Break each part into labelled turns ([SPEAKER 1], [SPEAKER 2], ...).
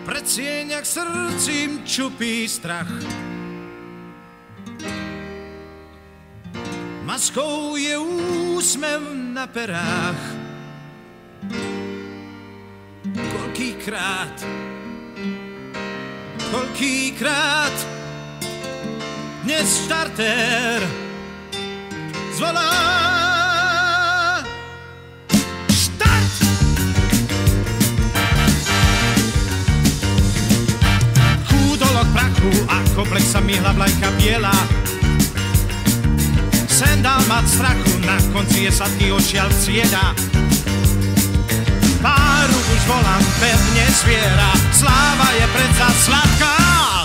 [SPEAKER 1] Predsieň, jak srdcím čupí strach. Maskou je úsmev na perách. Koľkýkrát dnes štartér zvolá. Štart! Kúdolok prachu a komplex sa myhla vlajka biela. Sen dal mať strachu, na konci je sladký ošial cieľa. Páru už volám, pevne zviera. Sláva je predsa sladká,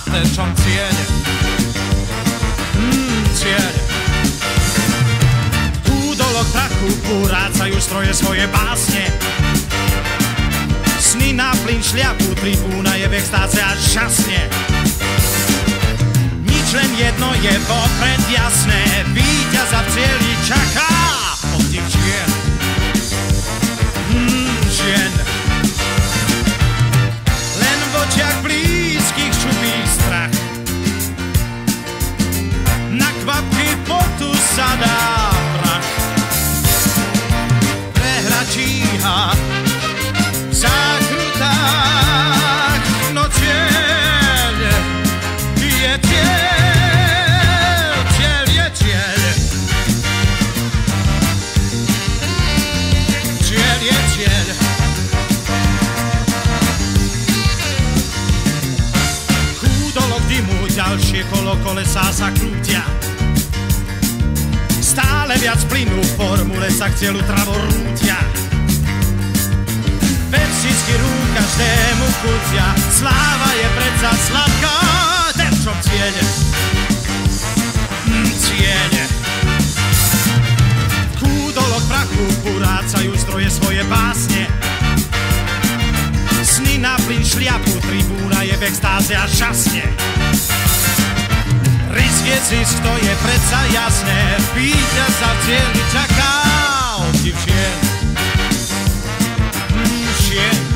[SPEAKER 1] ten čom cieň. Cieň. Kúdolok prachu urácajú stroje svoje básne. Sny na plyn šľapu, tribúna je v extáze a žasne. Nič len jedno je vopred jasné, víťaza v cieli čaká oddiv žien. Žien. Len v očiach blízkych čupí strach. Na kvapky potu sa dá prach. Prehra číha v zákrutách, no cieľ je cieľ, cieľ je cieľ. Cieľ je cieľ. Kúdolok dymu, ďalšie kolo kolesá sa krútia. Stále viac plynu, v formule sa k cieľu travo rútia. Pepsický rúk každému kucia, sláva je predsa sladká, ten čom cieľe. Cieľe. Kúdolok prachu urácajú stroje svoje básne. Sny na plyn šľapu, tribúna je v extáze a žasne. Risk je zisk, to je predsa jasné, víťaza v cieli čaká oddiv žien. Žien.